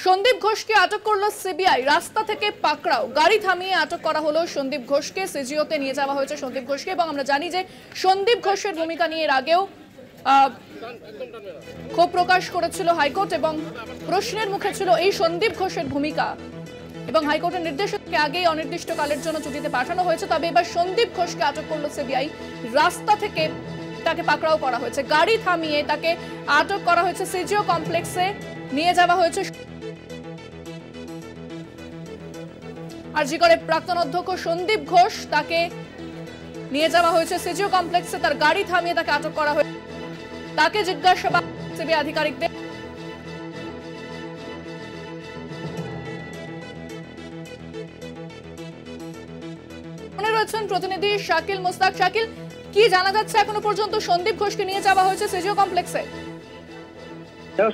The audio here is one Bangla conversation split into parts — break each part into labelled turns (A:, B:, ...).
A: সন্দীপ ঘোষকে আটক করলো সিবিআই। রাস্তা থেকে পাকড়াও, গাড়ি থামিয়ে আটক করা হলো সন্দীপ ঘোষকে। সিজিওতে নিয়ে যাওয়া হয়েছে সন্দীপ ঘোষকে এবং আমরা জানি যে সন্দীপ ঘোষের ভূমিকা নিয়ে এর আগেও ক্ষোভ প্রকাশ করেছিল হাইকোর্ট এবং প্রশ্নের মুখে ছিল এই সন্দীপ ঘোষের ভূমিকা এবং হাইকোর্টের নির্দেশকে আগেই অনির্দিষ্টকালের জন্য ছুটিতে পাঠানো হয়েছে। তবে এবার সন্দীপ ঘোষকে আটক করলো সিবিআই। রাস্তা থেকে তাকে পাকড়াও করা হয়েছে, গাড়ি থামিয়ে তাকে আটক করা হয়েছে। সিজিও কমপ্লেক্সে নিয়ে যাওয়া হয়েছে। আরজিকরের প্রাক্তন অধ্যক্ষ সন্দীপ ঘোষ, তাকে নিয়ে যাওয়া হয়েছে সিজিও কমপ্লেক্সে। তার গাড়ি থামিয়ে তাকে আটক করা হয়েছে। তাকে জিজ্ঞাসাবাদ সিবিআই আধিকারিকদের। রয়েছেন প্রতিনিধি শাকিল মুস্তাক। শাকিল, কি জানা যাচ্ছে এখনো পর্যন্ত? সন্দীপ ঘোষকে নিয়ে যাওয়া হয়েছে সিজিও কমপ্লেক্সে।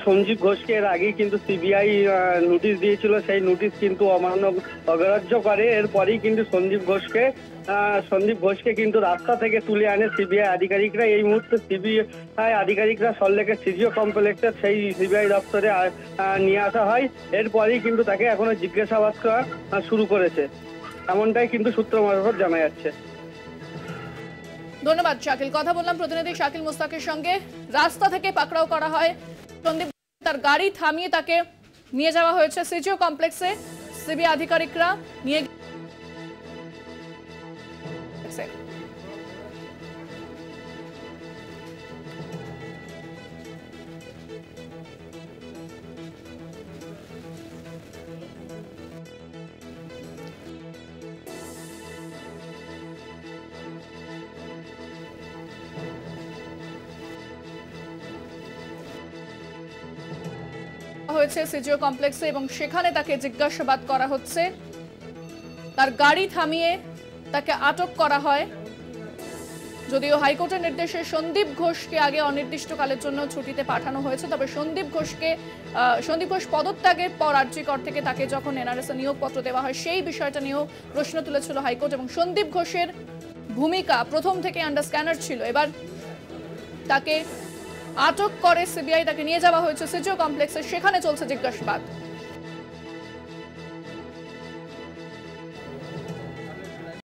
B: সঞ্জীব ঘোষকে এর আগে কিন্তু সিবিআই নোটিশ দিয়েছিল, সেই নোটিশ কিন্তু অমান্য অগ্রাহ্য করে। এরপরেই কিন্তু সন্দীপ ঘোষকে কিন্তু রাস্তা থেকে তুলে আনে সিবিআই আধিকারিকরা। এই মুহূর্তে সিবিআই আধিকারিকরা সল্টলেকের সিজিও কমপ্লেক্সের সেই সিবিআই দপ্তরে নিয়ে আসা হয়। এরপরেই কিন্তু তাকে এখনো জিজ্ঞাসাবাদ করা শুরু করেছে, এমনটাই কিন্তু সূত্র মারফত জানা যাচ্ছে।
A: ধন্যবাদ শাকিল। কথা বললাম প্রতিনিধি শাকিল মুস্তাকের সঙ্গে। রাস্তা থেকে পাকড়াও করা হয় সন্দীপ, তার গাড়ি থামিয়ে তাকে নিয়ে যাওয়া হয়েছে সিজিও কমপ্লেক্সে। সিবিআই আধিকারিকরা নিয়ে হয়েছে সিজিও কমপ্লেক্সে এবং সেখানে তাকে জিজ্ঞাসাবাদ করা হচ্ছে। তার গাড়ি থামিয়ে তাকে আটক করা হয়। যদিও হাইকোর্টের নির্দেশে সন্দীপ ঘোষকে আগে অনির্দিষ্টকালের জন্য ছুটিতে পাঠানো হয়েছে, তবে সন্দীপ ঘোষ পদত্যাগের পর আরজিকর থেকে তাকে যখন এনআরএসে নিয়োগপত্র দেওয়া হয় সেই বিষয়টা নিয়েও প্রশ্ন তুলেছিল হাইকোর্ট এবং সন্দীপ ঘোষের ভূমিকা প্রথম থেকে আন্ডার স্ক্যানার ছিল। এবার তাকে আটক করে সিবিআই, তাকে নিয়ে যাওয়া হয়েছে সিজিও কমপ্লেক্সে, সেখানে চলছে জিজ্ঞাসাবাদ।